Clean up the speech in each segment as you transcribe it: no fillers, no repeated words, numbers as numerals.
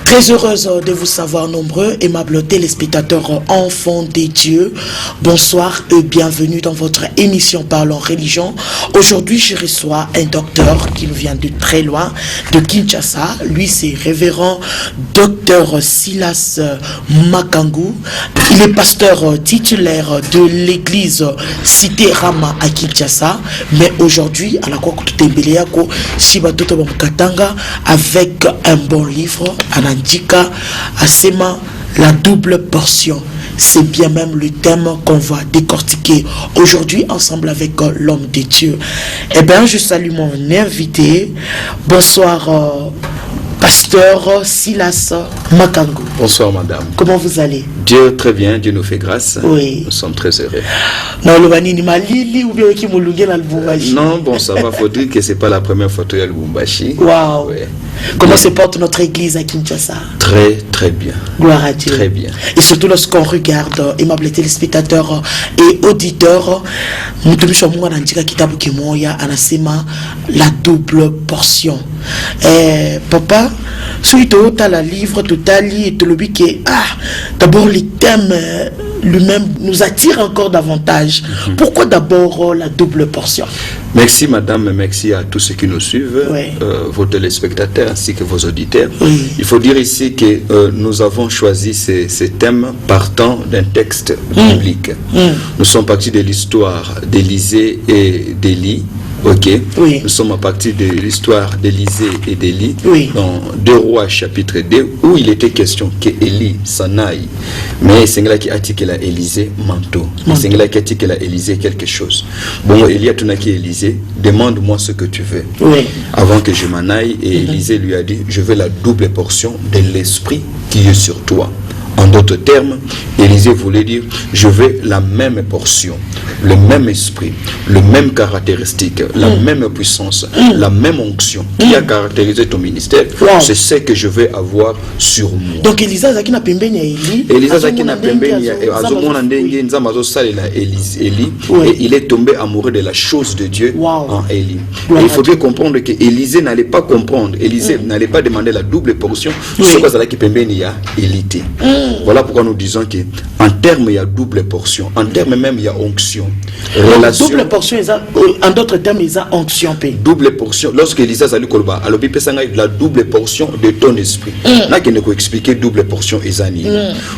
Très heureuse de vous savoir nombreux, aimables téléspectateurs, enfants des dieux. Bonsoir et bienvenue dans votre émission Parlons Religion. Aujourd'hui, je reçois un docteur qui nous vient de très loin, de Kinshasa. Lui, c'est révérend docteur Silas Makangu. Il est pasteur titulaire de l'église Cité Rama à Kinshasa. Mais aujourd'hui, à la Kwakutembeleako, Shibatoto Katanga, avec un bon livre, Anandika Asema, la double portion. C'est bien même le thème qu'on va décortiquer aujourd'hui ensemble avec l'homme de Dieu. Eh bien, je salue mon invité. Bonsoir, pasteur Silas Makangu. Bonsoir, madame. Comment vous allez? Dieu très bien, Dieu nous fait grâce. Oui. Nous sommes très heureux. Non, bon, ça va, faut dire que c'est pas la première fois que tu es à Lubumbashi. Waouh. Ouais. Comment se porte notre église à Kinshasa? Très, très bien. Gloire à Dieu. Très bien. Et surtout lorsqu'on regarde, aimables téléspectateurs et auditeurs, nous devons la double portion. Papa, suite au la livre, tout à et tout le d'abord les thèmes lui-même nous attire encore davantage. Pourquoi d'abord la double portion? Merci madame, merci à tous ceux qui nous suivent, Oui. Vos téléspectateurs ainsi que vos auditeurs. Oui. Il faut dire ici que nous avons choisi ces thèmes partant d'un texte biblique. Nous sommes partis de l'histoire d'Élisée et d'Élie. Ok. Oui. Nous sommes à partir de l'histoire d'Élisée et d'Élie, Oui. dans 2 Rois chapitre 2, où il était question que Élie s'en aille. Mais c'est là qui a dit qu'il a Élisée manteau. C'est là qui a dit qu'il a Élisée quelque chose. Bon, Élie a tout qui Élisée, demande-moi ce que tu veux. Oui. Avant que je m'en aille, et Élisée lui a dit, je veux la double portion de l'esprit qui est sur toi. En d'autres termes, Élisée voulait dire, je veux la même portion, le même esprit, le même caractéristique, la même puissance, la même onction qui a caractérisé ton ministère. Wow. C'est ce que je vais avoir sur moi. Donc Elisa zaki na pembeni ya Eli. Elisa zaki na pembeni ya azomona ndenge nzamba azosalela Élie, Oui. et il est tombé amoureux de la chose de Dieu. Wow. En Élie. Wow. Et il faudrait comprendre que Élisée n'allait pas comprendre, Élisée n'allait pas demander la double portion, ce que ça qui pembeni ya Élité. Voilà pourquoi nous disons que en termes il y a double portion, en termes même il y a onction. Relation. Double portion, en d'autres termes, ils ont onction. Double portion. Lorsque Elisa Zali Kolba, alors il peut la double portion de ton esprit. Là qui ne peut expliquer double portion Ezani.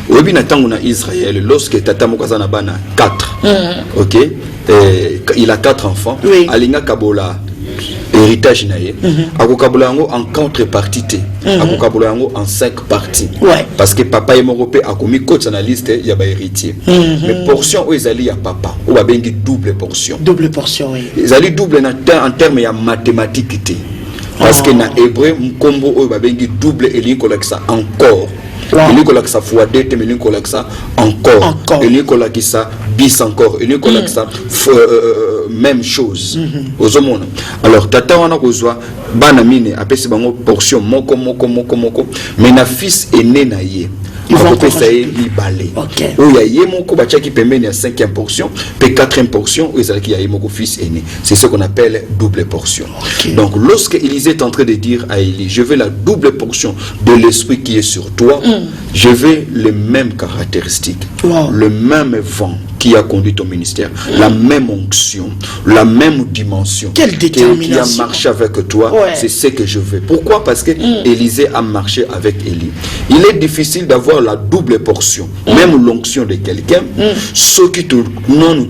Au bien temps on a Israël, lorsque Tata Mokazana Bana 4, ok, il a 4 enfants. Oui. Alinga Kabola. Héritage naïe, Akokabulango en 4 parties, Akokabulango en 5 parties. Ouais. Parce que papa est mort a commis coach dans la liste, il y a pas héritier. Mais portion où ils allaient à papa, ou a bien double portion. Double portion, oui. Ils allaient double en termes de mathématiques. Parce que dans hébreu, combo où il y a double et il y a encore. Wow. Il y a ça fois 2, mais il y a ça encore. Il y a ça bis encore. Il y a ça même chose. Alors tata wana kozwa bana mine apesi bango portion moko mais na fils aîné na ye. Il va essayer de balai. Il y a yemoko bachaki pembeni à 5e portion, puis 4e portion où il y a yemoko fils aîné. C'est ce qu'on appelle double portion. Donc lorsque Élisée est en train de dire à Élie, je veux la double portion de l'esprit qui est sur toi, je veux les mêmes caractéristiques, le même vent qui a conduit ton ministère, la même onction, la même dimension. Quelle détermination qui a marché avec toi, c'est ce que je veux. Pourquoi? Parce que Élisée a marché avec Élie. Il est difficile d'avoir la double portion, même l'onction de quelqu'un, ceux qui te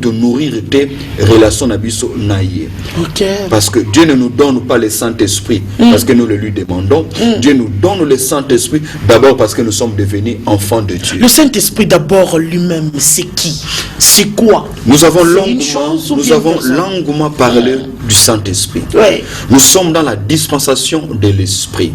nourrir tes relations n'abisso naïe. Parce que Dieu ne nous donne pas le Saint-Esprit parce que nous le lui demandons. Dieu nous donne le Saint-Esprit d'abord parce que nous sommes devenus enfants de Dieu. Le Saint-Esprit d'abord lui-même, c'est qui? C'est quoi? Nous avons longuement parlé du Saint-Esprit. Nous sommes dans la dispensation de l'Esprit.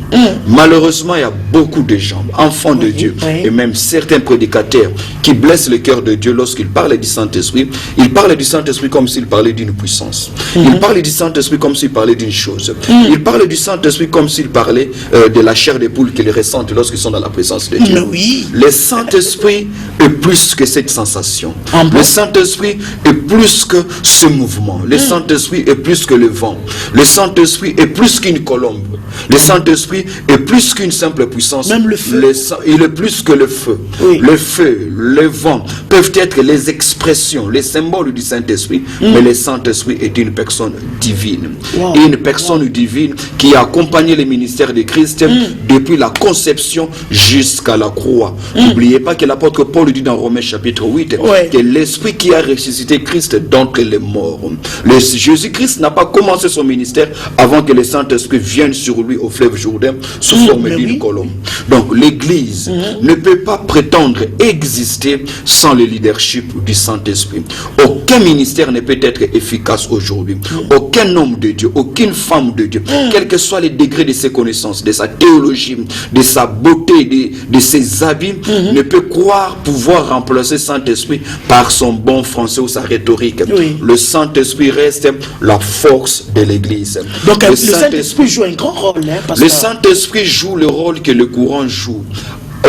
Malheureusement, il y a beaucoup de gens, enfants de Dieu, et même certains prédicateurs qui blessent le cœur de Dieu lorsqu'ils parlent du Saint-Esprit. Ils parlent du Saint-Esprit comme s'ils parlaient d'une puissance. Ils parlent du Saint-Esprit comme s'ils parlaient d'une chose. Ils parlent du Saint-Esprit comme s'ils parlaient de la chair des poules qu'ils ressentent lorsqu'ils sont dans la présence de Dieu. Le Saint-Esprit est plus que cette sensation. Le Saint-Esprit est plus que ce mouvement. Le Saint-Esprit est plus que le vent. Le Saint-Esprit est plus qu'une colombe. Le Saint-Esprit est plus qu'une simple puissance. Même le feu. Il est plus que le feu. Oui. Le feu, le vent peuvent être les expressions, les symboles du Saint-Esprit, mais le Saint-Esprit est une personne divine. Wow. Une personne divine qui a accompagné le ministère de Christ depuis la conception jusqu'à la croix. N'oubliez pas que l'apôtre Paul dit dans Romains chapitre 8 que l'Esprit qui a ressuscité Christ d'entre les morts. Jésus-Christ n'a pas commencé son ministère avant que le Saint-Esprit vienne sur lui au fleuve Jourdain sous forme d'une colombe. Donc l'Église ne peut pas prétendre exister sans le leadership du Saint-Esprit. Aucun ministère ne peut être efficace aujourd'hui. Aucun homme de Dieu, aucune femme de Dieu, quel que soit les degrés de ses connaissances, de sa théologie, de sa beauté, de ses habits, ne peut croire pouvoir remplacer Saint-Esprit par son bon français ou sa rhétorique. Le Saint-Esprit reste la force de l'Église. Donc le Saint-Esprit joue un grand rôle. Le Saint-Esprit joue le rôle que le courant joue.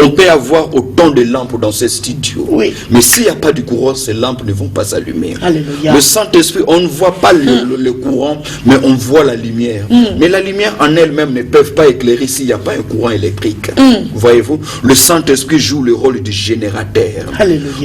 On peut avoir autant de lampes dans ces studios. Mais s'il n'y a pas de courant, ces lampes ne vont pas s'allumer. Le Saint-Esprit, on ne voit pas le courant, mais on voit la lumière. Mais la lumière en elle-même ne peut pas éclairer s'il n'y a pas un courant électrique. Voyez-vous, le Saint-Esprit joue le rôle du générateur.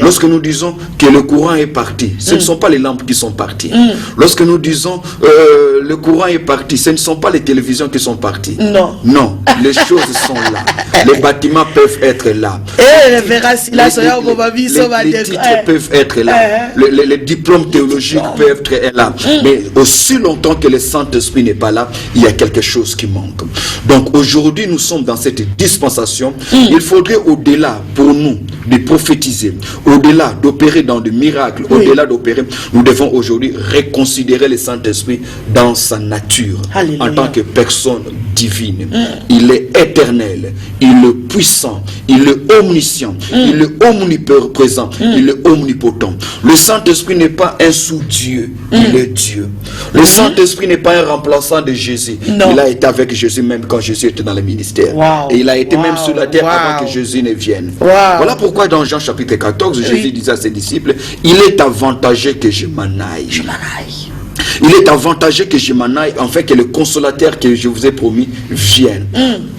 Lorsque nous disons que le courant est parti, ce ne sont pas les lampes qui sont parties. Lorsque nous disons le courant est parti, ce ne sont pas les télévisions qui sont parties. Non, les choses sont là. Les bâtiments peuvent être là. Les titres peuvent être là. Les diplômes théologiques peuvent être là. Mais aussi longtemps que le Saint-Esprit n'est pas là, il y a quelque chose qui manque. Donc aujourd'hui, nous sommes dans cette dispensation. Il faudrait au-delà pour nous de prophétiser, au-delà d'opérer dans des miracles, au-delà d'opérer, nous devons aujourd'hui reconsidérer le Saint-Esprit dans sa nature, en tant que personne divine. Il est éternel, il est puissant, il est omniscient, il est omniprésent, il est omnipotent. Le Saint-Esprit n'est pas un sous-Dieu, il est Dieu. Le Saint-Esprit n'est pas un remplaçant de Jésus. Il a été avec Jésus même quand Jésus était dans le ministère. Et il a été même sur la terre avant que Jésus ne vienne. Voilà pourquoi dans Jean chapitre 14, Jésus disait à ses disciples, il est avantageux que je m'en aille. Il est avantageux que je m'en aille, afin que le consolateur que je vous ai promis vienne.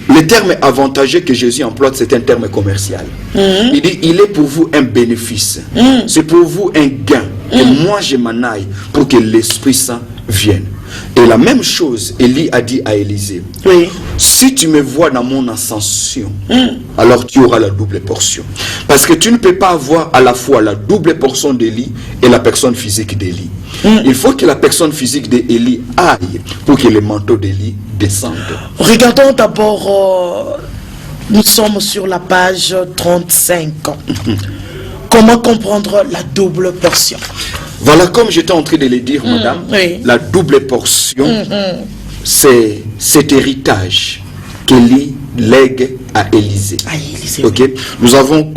Le terme avantageux que Jésus emploie, c'est un terme commercial. Il dit, il est pour vous un bénéfice. C'est pour vous un gain. Et moi, je m'en aille pour que l'Esprit Saint vienne. Et la même chose, Élie a dit à Élisée, si tu me vois dans mon ascension, alors tu auras la double portion. Parce que tu ne peux pas avoir à la fois la double portion d'Élie et la personne physique d'Élie. Il faut que la personne physique d'Élie aille pour que le manteau d'Élie descende. Regardons d'abord, nous sommes sur la page 35. Comment comprendre la double portion? Voilà, comme j'étais en train de le dire, madame, la double portion, c'est cet héritage qu'Élie lègue à Élisée. Nous avons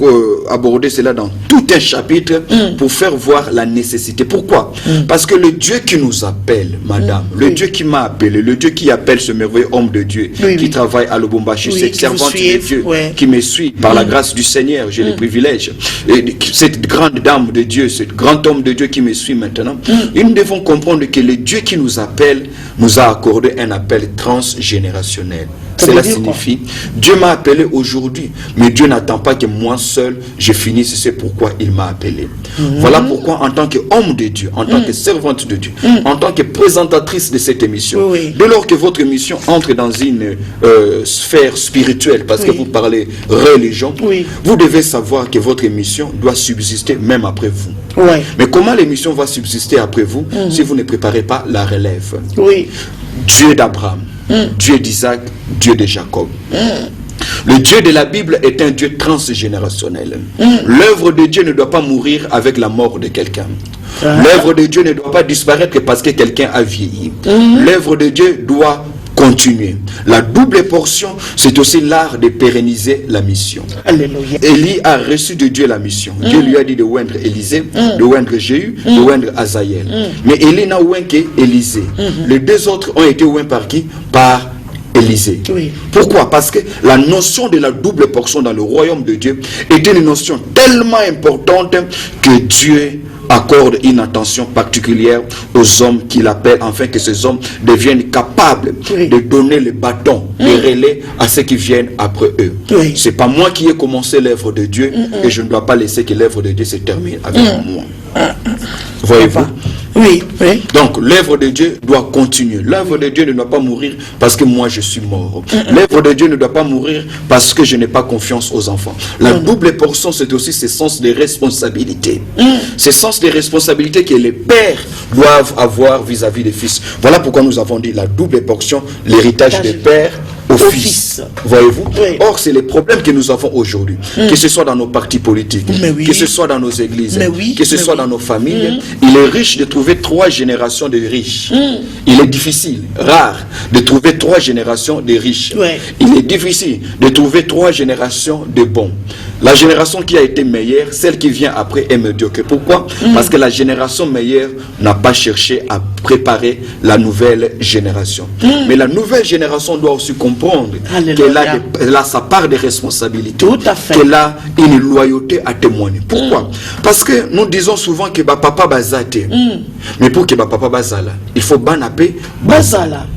abordé cela dans tout un chapitre pour faire voir la nécessité. Pourquoi? Parce que le Dieu qui nous appelle, madame, le Dieu qui m'a appelé, le Dieu qui appelle ce merveilleux homme de Dieu qui travaille à Lubumbashi, cette servante de Dieu qui me suit par la grâce du Seigneur, j'ai le privilège. Et cette grande dame de Dieu, ce grand homme de Dieu qui me suit maintenant, et nous devons comprendre que le Dieu qui nous appelle nous a accordé un appel transgénérationnel. Cela signifie, Dieu m'a appelé aujourd'hui, mais Dieu n'attend pas que moi seul je finisse, c'est pourquoi il m'a appelé. Voilà pourquoi en tant qu'homme de Dieu, en tant que servante de Dieu, en tant que présentatrice de cette émission, dès lors que votre émission entre dans une sphère spirituelle, parce que vous parlez religion, vous devez savoir que votre émission doit subsister même après vous. Mais comment l'émission va subsister après vous si vous ne préparez pas la relève? Dieu d'Abraham, Dieu d'Isaac, Dieu de Jacob. Le Dieu de la Bible est un Dieu transgénérationnel. L'œuvre de Dieu ne doit pas mourir avec la mort de quelqu'un. L'œuvre de Dieu ne doit pas disparaître parce que quelqu'un a vieilli. L'œuvre de Dieu doit continuer. La double portion, c'est aussi l'art de pérenniser la mission. Alléluia. Élie a reçu de Dieu la mission. Dieu lui a dit de oindre Élisée, de oindre Jéhu, de oindre Azaël. Mais Élie n'a oint qu'Élisée. Les deux autres ont été oints par qui? Par Élisée. Pourquoi? Parce que la notion de la double portion dans le royaume de Dieu était une notion tellement importante que Dieu accorde une attention particulière aux hommes qu'il appelle, afin que ces hommes deviennent capables de donner le bâton, les relais à ceux qui viennent après eux. C'est pas moi qui ai commencé l'œuvre de Dieu et je ne dois pas laisser que l'œuvre de Dieu se termine avec moi. Voyez-vous? Oui. Donc l'œuvre de Dieu doit continuer. L'œuvre de Dieu ne doit pas mourir parce que moi je suis mort. L'œuvre de Dieu ne doit pas mourir parce que je n'ai pas confiance aux enfants. La double portion, c'est aussi ce sens de responsabilité. Ce sens de responsabilité que les pères doivent avoir vis-à-vis des fils. Voilà pourquoi nous avons dit la double portion, l'héritage des pères au fils. Voyez-vous? Or, c'est les problèmes que nous avons aujourd'hui. Que ce soit dans nos partis politiques, que ce soit dans nos églises, que ce soit dans nos familles. Il est riche de trouver 3 générations de riches. Il est difficile, rare, de trouver 3 générations de riches. Il est difficile de trouver 3 générations de bons. La génération qui a été meilleure, celle qui vient après est médiocre. Pourquoi? Parce que la génération meilleure n'a pas cherché à préparer la nouvelle génération. Mais la nouvelle génération doit aussi comprendre qu'elle a sa part de responsabilité. Tout à fait. Qu'elle a une loyauté à témoigner. Pourquoi? Parce que nous disons souvent que papa bazate. Mais pour que papa bazala, il faut banape bazala.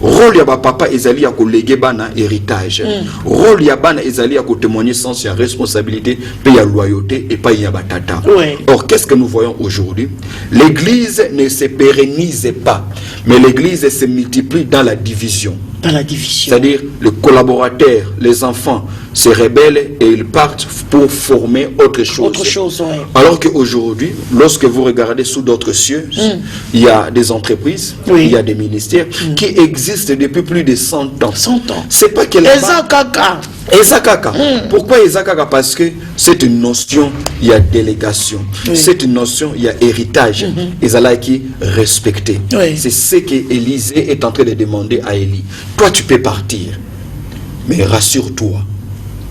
Rôle ya papa ezali ya kolege bana héritage. Rôle ya bana ezali ya témoigner sens ya responsabilité, pe ya loyauté et pas ya batata. Or qu'est-ce que nous voyons aujourd'hui? L'église ne se pérennise pas, mais l'église se multiplie dans la division. C'est-à-dire les collaborateurs, les enfants se rebellent et ils partent pour former autre chose. Alors qu'aujourd'hui, lorsque vous regardez sous d'autres cieux, il y a des entreprises, il y a des ministères qui existent depuis plus de 100 ans. C'est pas qu'elle Ezakaka. Pourquoi Ezakaka? Parce que c'est une notion, il y a délégation. C'est une notion, il y a héritage. Ezala qui respecté. C'est ce que Élisée est en train de demander à Élie. Toi, tu peux partir, mais rassure-toi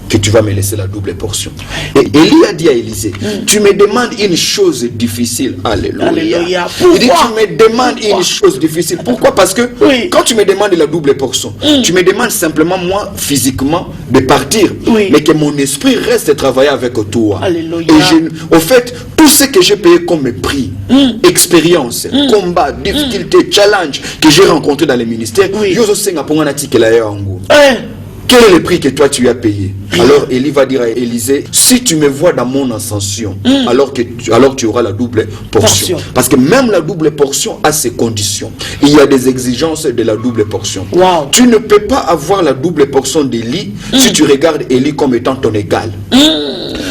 que tu vas me laisser la double portion. Et Élie a dit à Élisée, tu me demandes une chose difficile. Alléluia. Il dit, tu me demandes une chose difficile. Pourquoi? Parce que quand tu me demandes la double portion, tu me demandes simplement, moi, physiquement, de partir, mais que mon esprit reste travailler avec toi. Alléluia. Et au fait, tout ce que j'ai payé comme prix, expérience, combat, difficulté, challenge que j'ai rencontré dans les ministères, quel est le prix que toi tu as payé? Alors Élie va dire à Élisée, si tu me vois dans mon ascension, alors tu auras la double portion. Parce que même la double portion a ses conditions. Il y a des exigences de la double portion. Tu ne peux pas avoir la double portion d'Élie si tu regardes Élie comme étant ton égal.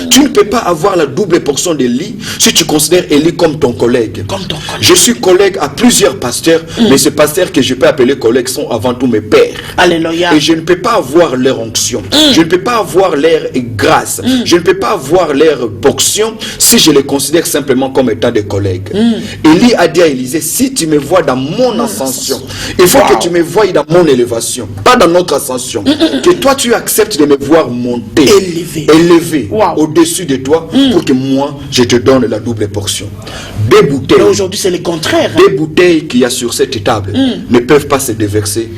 Tu ne peux pas avoir la double portion d'Élie si tu considères Élie comme ton collègue. Je suis collègue à plusieurs pasteurs, mais ces pasteurs que je peux appeler collègues sont avant tout mes pères. Alléluia. Et je ne peux pas avoir leur onction. Je ne peux pas avoir leur grâce. Je ne peux pas avoir leur portion si je les considère simplement comme étant des collègues. Élie a dit à Élisée, si tu me vois dans mon ascension, il faut que tu me voies dans mon élévation, pas dans notre ascension. Que toi tu acceptes de me voir monter, élevé au-dessus de toi, pour que moi je te donne la double portion. Des bouteilles. Aujourd'hui c'est le contraire. Des bouteilles qu'il y a sur cette table ne peuvent pas se déverser.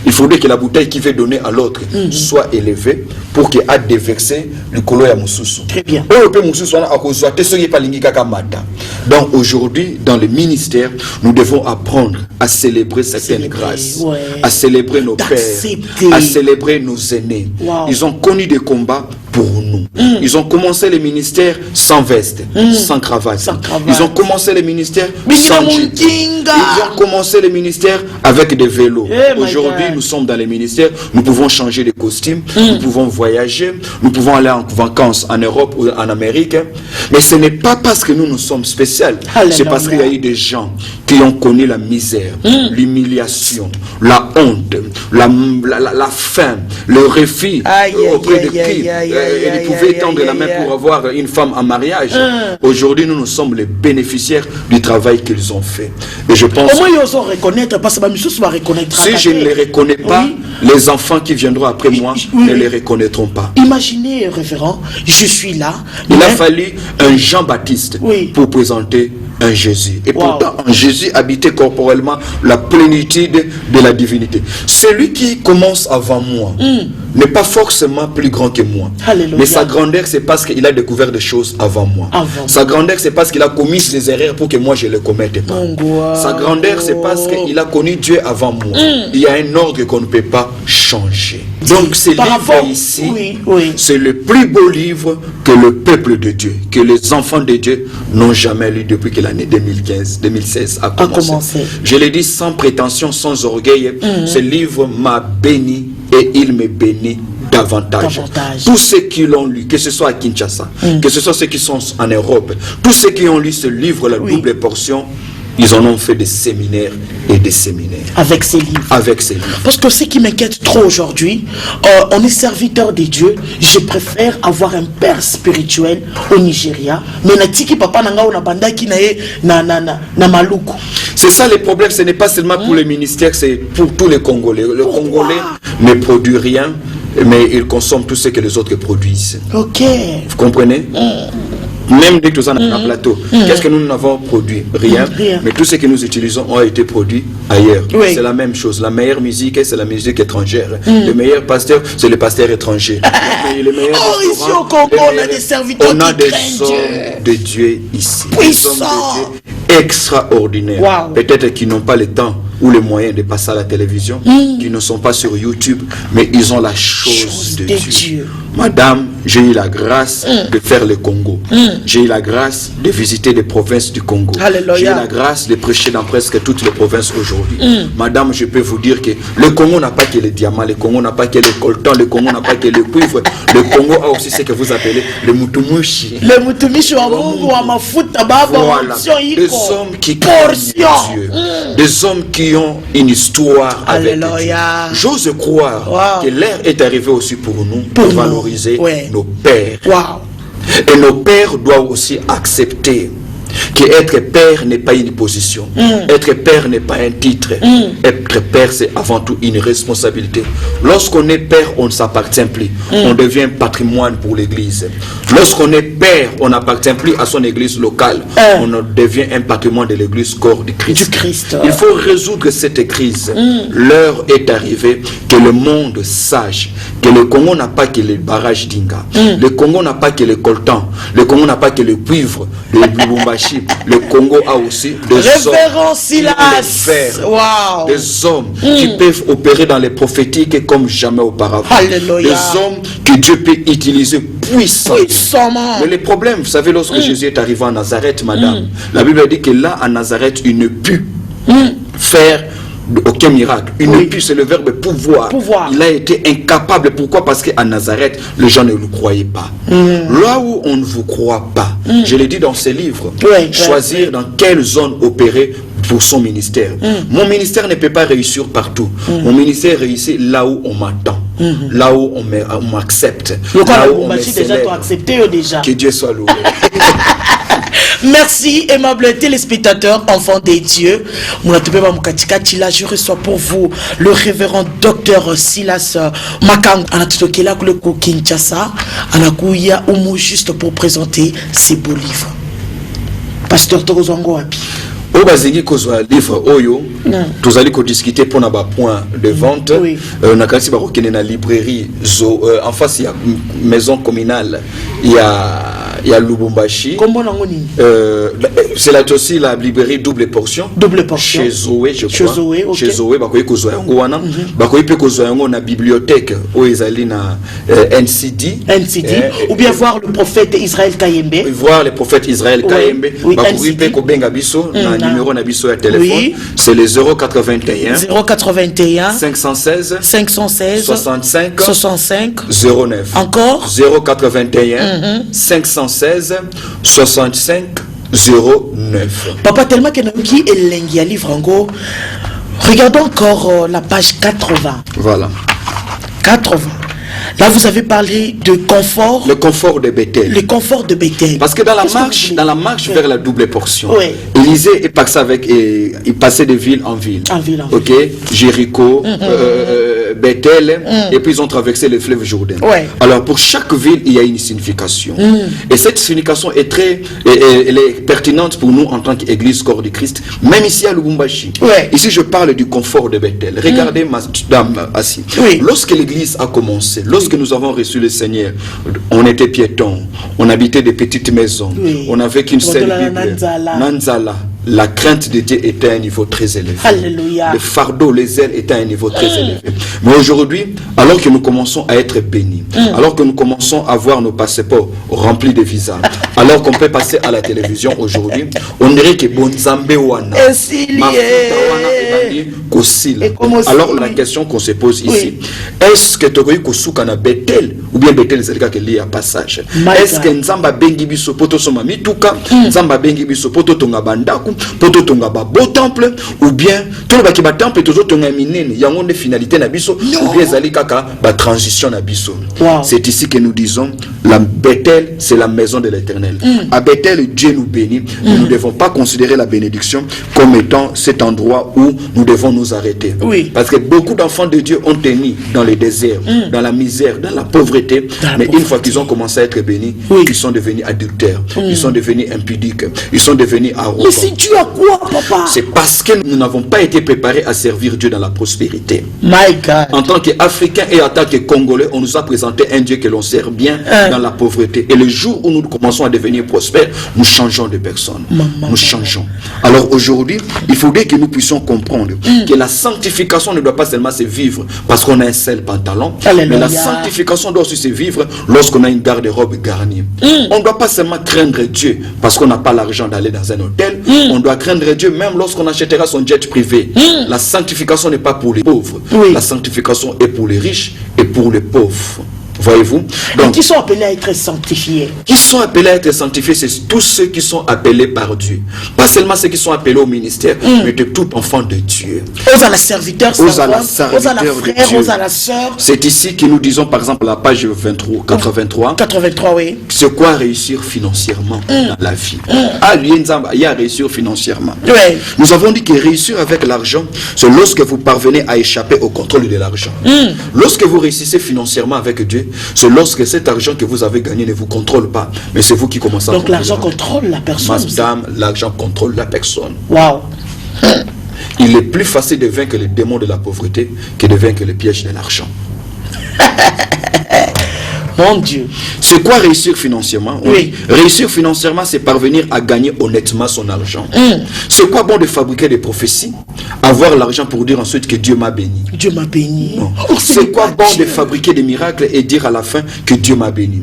Il faudrait que la bouteille qui veut donner à l'autre soit élevée pour qu'il ait déversé le colo ya mususu. Très bien. Donc aujourd'hui, dans le ministère, nous devons apprendre à célébrer certaines grâces, à célébrer nos pères, à célébrer nos aînés. Ils ont connu des combats pour nous. Ils ont commencé les ministères sans veste, sans cravate. Ils ont commencé les ministères sans jeans. Ils ont commencé les ministères avec des vélos. Aujourd'hui, nous sommes dans les ministères, nous pouvons changer de costume, nous pouvons voyager, nous pouvons aller en vacances en Europe ou en Amérique. Mais ce n'est pas parce que nous sommes spéciaux, c'est parce qu'il y a eu des gens qui ont connu la misère, l'humiliation, la honte, la faim, le refus auprès de qui ils pouvaient tendre la main pour avoir une femme en mariage. Aujourd'hui, nous sommes les bénéficiaires du travail qu'ils ont fait. Et je pense... Si je ne les reconnais pas, les enfants qui viendront après moi ne les reconnaîtront pas. Imaginez, révérend, je suis là. Il a fallu un Jean-Baptiste pour présenter un Jésus. Et pourtant, en Jésus habitait corporellement la plénitude de la divinité. Celui qui commence avant moi n'est pas forcément plus grand que moi. Alléluia. Mais sa grandeur, c'est parce qu'il a découvert des choses avant moi. Sa grandeur, c'est parce qu'il a commis des erreurs pour que moi je ne les commette pas. Sa grandeur, c'est parce qu'il a connu Dieu avant moi. Il y a un ordre qu'on ne peut pas changer. Donc, ce livre ici, c'est le plus beau livre que le peuple de Dieu, que les enfants de Dieu n'ont jamais lu depuis que l'année 2016 a commencé. Je l'ai dit sans prétention, sans orgueil. Ce livre m'a béni et il me bénit davantage. Tous ceux qui l'ont lu, que ce soit à Kinshasa, que ce soit ceux qui sont en Europe, tous ceux qui ont lu ce livre, la double portion, ils en ont fait des séminaires et des séminaires. Avec ces livres. Avec ces livres. Parce que ce qui m'inquiète trop aujourd'hui, on est serviteur de Dieu. Je préfère avoir un père spirituel au Nigeria. Mais natiki papa nanga ona bandaki na maluku. C'est ça le problème. Ce n'est pas seulement pour le ministère, c'est pour tous les Congolais. Le Congolais ne produit rien, mais il consomme tout ce que les autres produisent. Ok. Vous comprenez? Même dès que nous sommes dans un plateau, qu'est-ce que nous n'avons produit? Rien. Mais tout ce que nous utilisons a été produit ailleurs. C'est la même chose. La meilleure musique, c'est la musique étrangère. Le meilleur pasteur, c'est le pasteur étranger. Ici au Congo, on a des serviteurs on a des hommes de Dieu ici. Des hommes de Dieu extraordinaires. Peut-être qu'ils n'ont pas le temps ou les moyens de passer à la télévision, qui ne sont pas sur YouTube, mais ils ont la chose de Dieu. Madame, j'ai eu la grâce de faire le Congo. J'ai eu la grâce de visiter des provinces du Congo. J'ai eu la grâce de prêcher dans presque toutes les provinces aujourd'hui. Madame, je peux vous dire que le Congo n'a pas que les diamants, le Congo n'a pas que les coltans, le Congo n'a pas que le cuivre. Le Congo a aussi ce que vous appelez le mutumushi. Le mutumushi wa Mungu wa mafuta baba. Voilà. Des hommes qui craignent Dieu. Des hommes qui ont une histoire avec Dieu. J'ose croire que l'heure est arrivée aussi pour nous pour valoriser nos pères. Et nos pères doivent aussi accepter qu'être père n'est pas une position. Être père n'est pas un titre. Être père, c'est avant tout une responsabilité. Lorsqu'on est père, on ne s'appartient plus. On devient patrimoine pour l'église. Lorsqu'on est père, on n'appartient plus à son église locale. On devient un patrimoine de l'église corps du Christ. Il faut résoudre cette crise. L'heure est arrivée que le monde sache que le Congo n'a pas que les barrages d'Inga. Le Congo n'a pas que les coltans. Le Congo n'a pas que le cuivre, le Lubumbashi. Le Congo a aussi des hommes, des hommes qui peuvent opérer dans les prophétiques comme jamais auparavant. Des hommes que Dieu peut utiliser puissamment. Mais le problème, vous savez, lorsque Jésus est arrivé en Nazareth, madame, la Bible dit que là, à Nazareth, il ne put faire aucun miracle. Il ne put, c'est le verbe pouvoir. Il a été incapable. Pourquoi? Parce qu'à Nazareth, les gens ne le croyaient pas. Là où on ne vous croit pas, je l'ai dit dans ces livres, choisir dans quelle zone opérer pour son ministère. Mon ministère ne peut pas réussir partout. Mon ministère réussit là où on m'attend. Là où on m'accepte. Là où on me célèbre. Que Dieu soit loué. Merci, aimables téléspectateurs, enfants des dieux. Je reçois pour vous le révérend docteur Silas Makang. Anatotokela Kuleko Kinshasa. Anakuya Umu juste pour présenter ces beaux livres. Pasteur Torozongo Api. Au Bazigi Kozwa livre Oyo, nous allons discuter pour un point de vente. On a quand même une librairie en face il y a maison communale, il y a Lubumbashi. C'est là aussi la librairie double portion. Chez Zoé, je crois. Chez Zoé, bakoy kozwa yango wana. Bakoy pe kozwa yango na bibliothèque au ezali na NCD. Ou bien voir le prophète Israël Kayembe. Voir le prophète Israël Kayembe. Bakoy pe ko benga biso na numéro na biso ya téléphone. C'est le 081 516 65 09. Encore 081 516 65 09. Papa tellement que qui est l'engia livre encore. Regardons encore la page 80. Voilà. 80. Là, vous avez parlé de confort. Le confort de Bethel. Le confort de Bethel. Parce que dans la marche vers la double portion, Élisée est passé il passait de ville en ville. Ok, Jéricho, Bethel, et puis ils ont traversé le fleuve Jourdain. Alors pour chaque ville, il y a une signification. Et cette signification est elle est pertinente pour nous en tant qu'Église Corps du Christ, même ici à Lubumbashi. Ici, je parle du confort de Bethel. Regardez, madame assise. Lorsque l'Église a commencé, lorsque nous avons reçu le Seigneur, on était piétons, on habitait des petites maisons, on n'avait qu'une seule Bible, Nanzala. La crainte de Dieu était à un niveau très élevé. Alléluia. Le fardeau, les ailes étaient à un niveau très élevé. Mais aujourd'hui, alors que nous commençons à être bénis, alors que nous commençons à voir nos passeports remplis de visas, alors qu'on peut passer à la télévision aujourd'hui, on dirait que Bonzambe wana, alors la question qu'on se pose ici, est-ce que tu aurais eu na Bethel ou bien Bethel c'est le cas qu'il y a passage? Est-ce que Nzamba bengi biso poto soma mituka, Nzamba bengi biso poto tonga bandaku, poto tonga ba beau temple, ou bien tout ba ki ba temple tozo tonga minene yango de finalité na biso, ou bien zali kaka ba transition na biso. C'est ici que nous disons la Bethel c'est la maison de l'Éternel. À Bethel Dieu nous bénit. Nous ne devons pas considérer la bénédiction comme étant cet endroit où nous devons nous arrêter. Parce que beaucoup d'enfants de Dieu ont tenu dans les déserts, dans la misère, dans la pauvreté, mais une fois qu'ils ont commencé à être bénis, ils sont devenus adultères, ils sont devenus impudiques, ils sont devenus arrogants. Mais c'est dû à quoi, papa? C'est parce que nous n'avons pas été préparés à servir Dieu dans la prospérité. My God. En tant qu'Africains et en tant que Congolais, on nous a présenté un Dieu que l'on sert bien dans la pauvreté. Et le jour où nous commençons à devenir prospères, nous changeons de personne. Nous changeons. Alors aujourd'hui, il faudrait que nous puissions comprendre que la sanctification ne doit pas seulement se vivre parce qu'on a un seul pantalon, mais la sanctification doit aussi se vivre lorsqu'on a une garde-robe garnie. On ne doit pas seulement craindre Dieu parce qu'on n'a pas l'argent d'aller dans un hôtel. On doit craindre Dieu même lorsqu'on achètera son jet privé. La sanctification n'est pas pour les pauvres. La sanctification est pour les riches et pour les pauvres. Voyez-vous? Donc, qui sont appelés à être sanctifiés? Qui sont appelés à être sanctifiés, c'est tous ceux qui sont appelés par Dieu. Pas seulement ceux qui sont appelés au ministère, mais de tout enfant de Dieu. Aux à la serviteur, aux à la frère, aux à la sœur. C'est ici que nous disons, par exemple, la page 83. 83, oui. C'est quoi réussir financièrement dans la vie? Il y a réussir financièrement. Nous avons dit que réussir avec l'argent, c'est lorsque vous parvenez à échapper au contrôle de l'argent. Lorsque vous réussissez financièrement avec Dieu, c'est lorsque cet argent que vous avez gagné ne vous contrôle pas, mais c'est vous qui commencez à contrôler. Donc l'argent contrôle la personne. Madame, l'argent contrôle la personne. Wow. Il est plus facile de vaincre les démons de la pauvreté que de vaincre les pièges de l'argent. Mon Dieu. C'est quoi réussir financièrement? Réussir financièrement, c'est parvenir à gagner honnêtement son argent. C'est quoi bon de fabriquer des prophéties, avoir l'argent pour dire ensuite que Dieu m'a béni? Dieu m'a béni. C'est quoi bon de fabriquer des miracles et dire à la fin que Dieu m'a béni?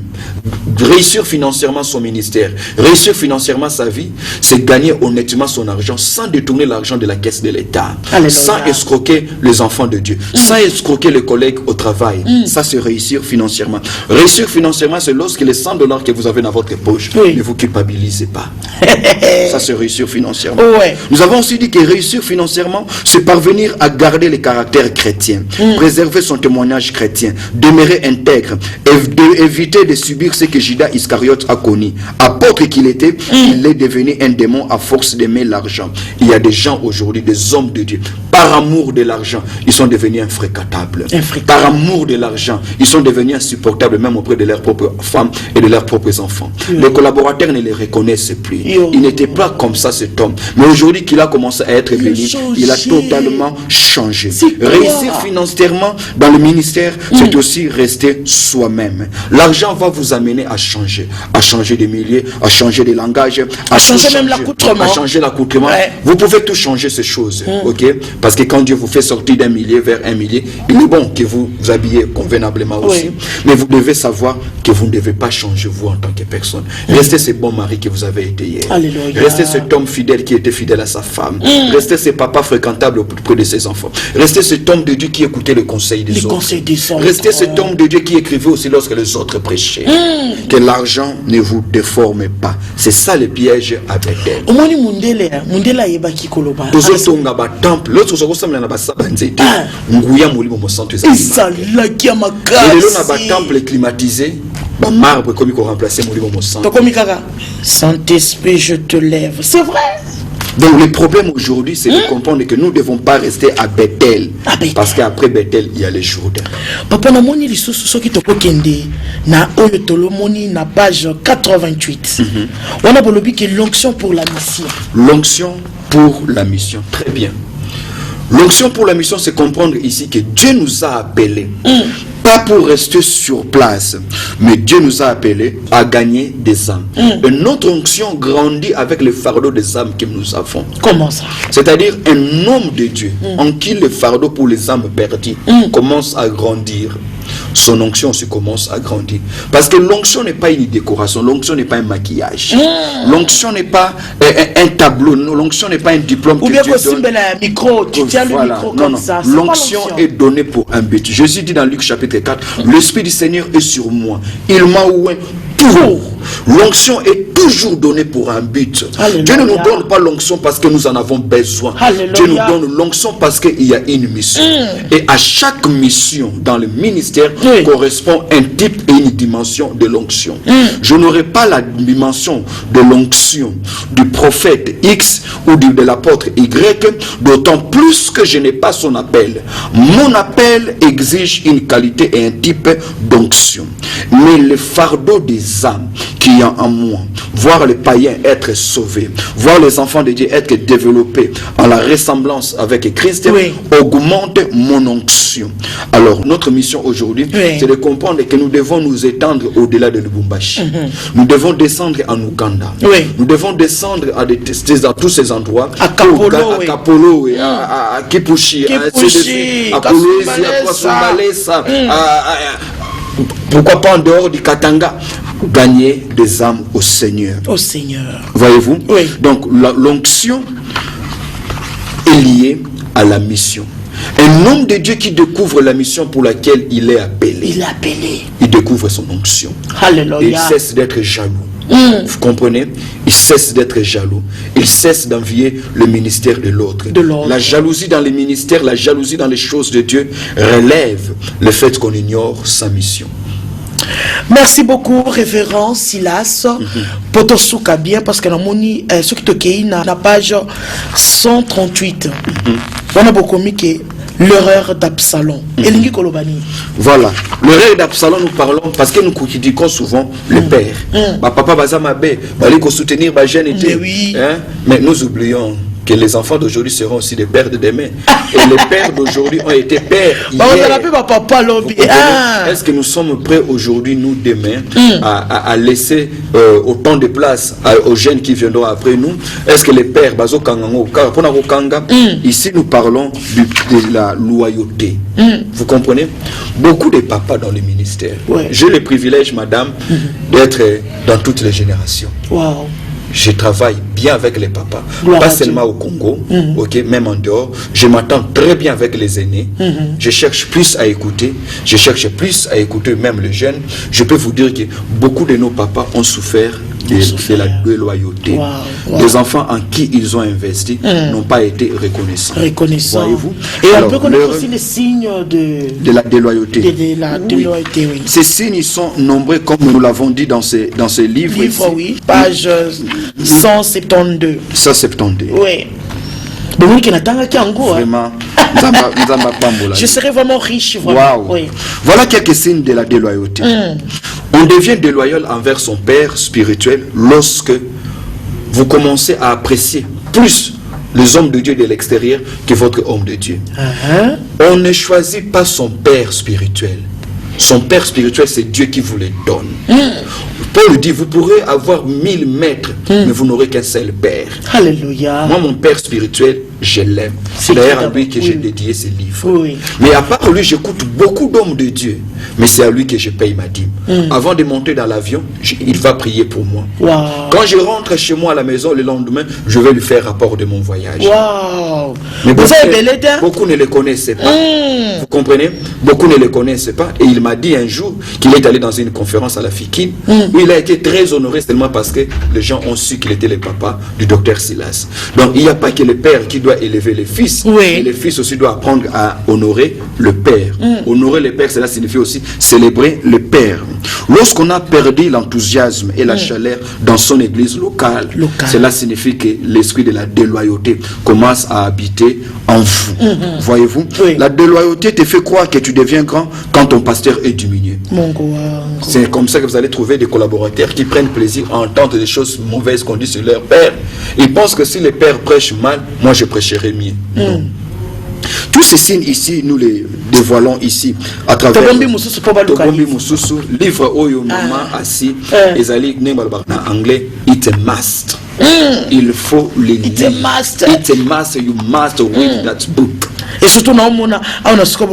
Réussir financièrement son ministère, réussir financièrement sa vie, c'est gagner honnêtement son argent sans détourner l'argent de la caisse de l'État, sans escroquer les enfants de Dieu, sans escroquer les collègues au travail. Ça, c'est réussir financièrement. Réussir financièrement, c'est lorsque les $100 que vous avez dans votre poche ne vous culpabilisez pas. Ça, c'est réussir financièrement. Nous avons aussi dit que réussir financièrement, c'est parvenir à garder le caractère chrétien, préserver son témoignage chrétien, demeurer intègre, éviter de subir ce que Judas Iscariote a connu. Apôtre qu'il était, il est devenu un démon à force d'aimer l'argent. Il y a des gens aujourd'hui, des hommes de Dieu, par amour de l'argent, ils sont devenus infréquentables. Par amour de l'argent, ils sont devenus insupportables même auprès de leurs propres femmes et de leurs propres enfants. Les collaborateurs ne les reconnaissent plus. Il n'était pas comme ça, cet homme. Mais aujourd'hui qu'il a commencé à être béni, il a totalement changé. Réussir financièrement dans le ministère, c'est aussi rester soi-même. L'argent va vous amener à changer de milieu, à changer de langage, à changer même l'accoutrement. À changer l'accoutrement. Vous pouvez tout changer ces choses, ok? Parce que quand Dieu vous fait sortir d'un milieu vers un milieu, il est bon que vous vous habillez convenablement aussi. Mais vous devez savoir que vous ne devez pas changer vous en tant que personne. Restez ce bon mari que vous avez été hier. Alléluia. Restez cet homme fidèle qui était fidèle à sa femme. Restez ce papa fréquentable auprès de ses enfants. Restez cet homme de Dieu qui écoutait le conseil des autres. Restez cet homme de Dieu qui écrivait aussi lorsque les autres prêchaient. Que l'argent ne vous déforme pas. C'est ça le piège à Bethel. L'autre na basabanzete nguya mulimo mosantu temple climatisé ba marbre comme qu'on remplacer mulimo mosantu. Saint-Esprit, je te lève. C'est vrai. Donc le problème aujourd'hui, c'est de comprendre que nous ne devons pas rester à Bethel. Parce qu'après Bethel, il y a les Jourdains. Papa, na moni lisusu soki tokokende na oyo tolomoni na page 88. On a bolobi que l'onction pour la mission. L'onction pour la mission. Très bien. L'onction pour la mission, c'est comprendre ici que Dieu nous a appelés. Pas pour rester sur place, mais Dieu nous a appelés à gagner des âmes. Et notre onction grandit avec le fardeau des âmes que nous avons. Comment ça? C'est-à-dire un homme de Dieu en qui le fardeau pour les âmes perdues commence à grandir. Son onction aussi commence à grandir. Parce que l'onction n'est pas une décoration, l'onction n'est pas un maquillage. L'onction n'est pas un tableau, l'onction n'est pas un diplôme que Dieu donne. Micro, tu tiens le micro comme ça. L'onction est donnée pour un but. Jésus dit dans Luc chapitre 4, l'Esprit du Seigneur est sur moi. Il m'a oint toujours. L'onction est toujours donnée pour un but. Alléluia. Dieu ne nous donne pas l'onction parce que nous en avons besoin. Alléluia. Dieu nous donne l'onction parce qu'il y a une mission. Et à chaque mission dans le ministère correspond un type et une dimension de l'onction. Je n'aurai pas la dimension de l'onction du prophète X ou de l'apôtre Y, d'autant plus que je n'ai pas son appel. Mon appel exige une qualité et un type d'onction. Mais le fardeau des âmes qui est en moi, voir les païens être sauvés, voir les enfants de Dieu être développés en la ressemblance avec Christ, augmente mon onction. Alors notre mission aujourd'hui, c'est de comprendre que nous devons nous étendre au-delà de Lubumbashi. Nous devons descendre en Ouganda. Nous devons descendre à tous ces endroits, à Kapolo, à Kipushi, à Kolwezi, à Kwasumbalesa, pourquoi pas en dehors du Katanga, gagner des âmes au Seigneur. Au Seigneur. Voyez-vous? Donc l'onction est liée à la mission. Un homme de Dieu qui découvre la mission pour laquelle il est appelé. Il est appelé. Il découvre son onction. Alléluia. Et il cesse d'être jaloux. Vous comprenez? Il cesse d'être jaloux. Il cesse d'envier le ministère de l'autre. La jalousie dans les ministères, la jalousie dans les choses de Dieu relève le fait qu'on ignore sa mission. Merci beaucoup, révérend Silas. Potosouka bien, parce que ce qui te na la page 138. On a beaucoup mis que l'erreur d'Absalom. Voilà. L'erreur d'Absalom, nous parlons parce que nous critiquons souvent le père. Papa Bazamabé, il faut soutenir ma jeune été. Mais nous oublions que les enfants d'aujourd'hui seront aussi des pères de demain. Et les pères d'aujourd'hui ont été pères hier. Est-ce que nous sommes prêts aujourd'hui, nous, demain, à laisser autant de place aux jeunes qui viendront après nous? Est-ce que les pères, ici nous parlons de la loyauté. Vous comprenez? Beaucoup de papas dans le ministère. J'ai le privilège, madame, d'être dans toutes les générations. Je travaille bien avec les papas, pas seulement au Congo, même en dehors. Je m'entends très bien avec les aînés. Je cherche plus à écouter, même les jeunes. Je peux vous dire que beaucoup de nos papas ont souffert de la déloyauté. Les enfants en qui ils ont investi n'ont pas été reconnaissants. Voyez-vous? Et on peut connaître aussi les signes de la déloyauté. Ces signes sont nombreux, comme nous l'avons dit dans ces livres. Page 172. 172. Vraiment. Je serais vraiment riche. Voilà quelques signes de la déloyauté. On devient déloyal envers son père spirituel lorsque vous commencez à apprécier plus les hommes de Dieu de l'extérieur que votre homme de Dieu. On ne choisit pas son père spirituel. Son père spirituel, c'est Dieu qui vous le donne. Paul dit, vous pourrez avoir 1000 maîtres, mais vous n'aurez qu'un seul père. Alléluia. Moi, mon père spirituel, je l'aime. C'est d'ailleurs à lui que j'ai dédié ces livres. Mais à part lui, j'écoute beaucoup d'hommes de Dieu. Mais c'est à lui que je paye ma dîme. Avant de monter dans l'avion, il va prier pour moi. Quand je rentre chez moi à la maison le lendemain, je vais lui faire rapport de mon voyage. Mais beaucoup ne le connaissaient pas. Vous comprenez? Beaucoup ne le connaissaient pas. Et il m'a dit un jour qu'il est allé dans une conférence à la Fikine. Oui, il a été très honoré seulement parce que les gens ont su qu'il était le papa du docteur Silas. Donc il n'y a pas que le père qui doit élever les fils, et le fils aussi doit apprendre à honorer le père. Honorer le père, cela signifie aussi célébrer le père. Lorsqu'on a perdu l'enthousiasme et la chaleur dans son église locale, cela signifie que l'esprit de la déloyauté commence à habiter en vous. Voyez-vous, la déloyauté te fait croire que tu deviens grand quand ton pasteur est diminué. C'est comme ça que vous allez trouver des collaborateurs qui prennent plaisir à entendre des choses mauvaises qu'on dit sur leur père. Ils pensent que si le père prêche mal, moi je prêcherai mieux. Non. Tous ces signes ici, nous les dévoilons ici à travers Tobombi Mususu, livre Oyo Mama Assi, Ezali Nembalbak en anglais, it's a must. Il faut les lire. It's a must. It's a must. You must read that book. Et surtout, on a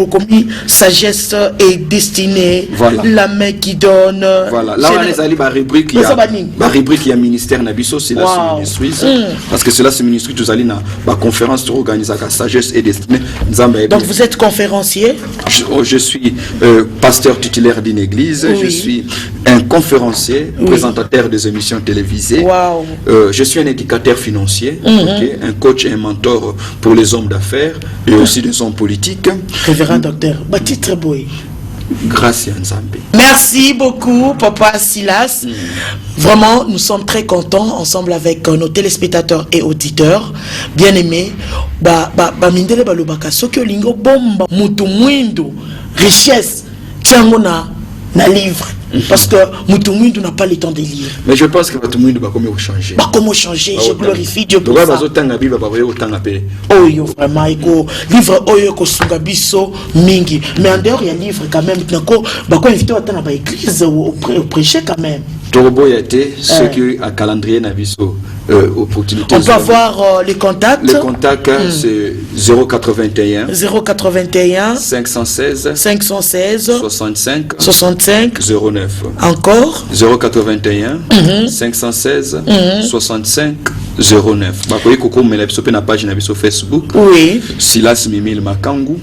commis sagesse et destinée. Voilà. La main qui donne. Voilà. Là, on a les rubriques. Il y a rubrique, il y a ministère Nabiso, c'est là ministries. Parce que cela, c'est ministère. Tous allez dans la conférence de l'organisation sagesse et destinée. Donc, vous êtes conférencier? Je suis pasteur titulaire d'une église. Je suis un conférencier, présentateur des émissions télévisées. Je suis un éducateur financier, un coach et un mentor pour les hommes d'affaires et aussi des hommes politiques. Révérend docteur, Baptiste très beau. Grâce à Nzambe. Merci beaucoup, Papa Silas. Vraiment, nous sommes très contents ensemble avec nos téléspectateurs et auditeurs. Bien aimés, mindele balobaka soki olingo bomba mutu mwindo richesse tiangona na livre. Parce que Moutoumouindou n'a pas le temps de lire. Mais je pense que Moutoumouindou va comment changer. Comment changer? Je glorifie Dieu pour ça. Oyo vraiment eko livre oyo ko sunga biso mingi. Mais en dehors il y a livre quand même nako bako invité à ba église au prêcher quand même. Torobo yate ceux qui a calendrier na biso opportunité. On peut avoir les contacts. Les contacts c'est 081 516 65 09. Encore 081 516 65 09. Bakoki koko mela biso na page na biso Facebook. Oui. Silas Mimil Makangu.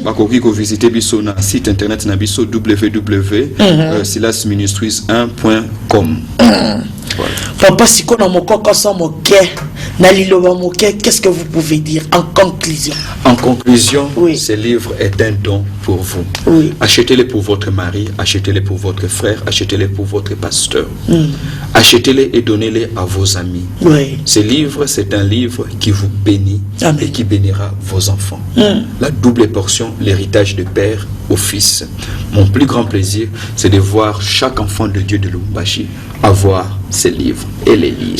Bakoki ko visiter biso na site internet na biso www.silasministries1.com. Voilà. Papa Sikona Mokoko Samoke, Naliloba Moke, qu'est-ce que vous pouvez dire en conclusion? En conclusion, ce livre est un don pour vous. Achetez-le pour votre mari, achetez-le pour votre frère, achetez-le pour votre pasteur. Achetez-le et donnez-le à vos amis. Ce livre, c'est un livre qui vous bénit et qui bénira vos enfants. La double portion, l'héritage de père au fils. Mon plus grand plaisir, c'est de voir chaque enfant de Dieu de Lubumbashi avoir ces livres et les lire.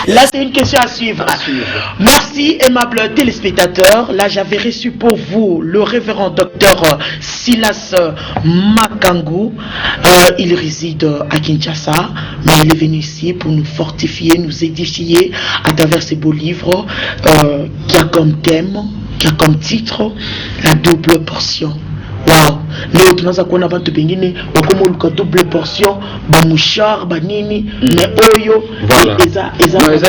Là, c'est une question à suivre. Merci, aimable téléspectateurs. Là, j'avais reçu pour vous le révérend docteur Silas Makangu. Il réside à Kinshasa, mais il est venu ici pour nous fortifier, nous édifier à travers ces beaux livres qui a comme thème, qui a comme titre la double portion. Wow. Leo tunaanza kuona bantu pengine wakomoluka double portion bamouchard banini mais oyo eza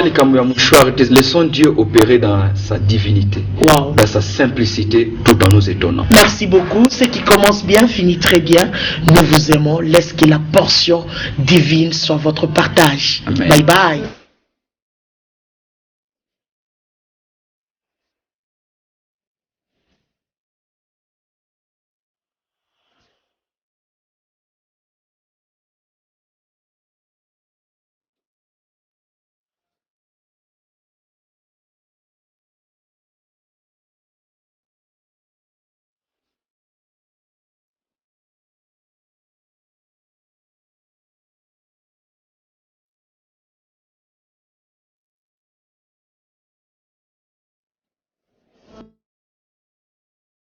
likambo ya mouchard. Laissons Dieu opérer dans sa divinité, dans sa simplicité, tout en nous étonnant. Merci beaucoup. Ce qui commence bien finit très bien. Nous vous aimons. Laisse que la portion divine soit votre partage. Amen. Bye bye.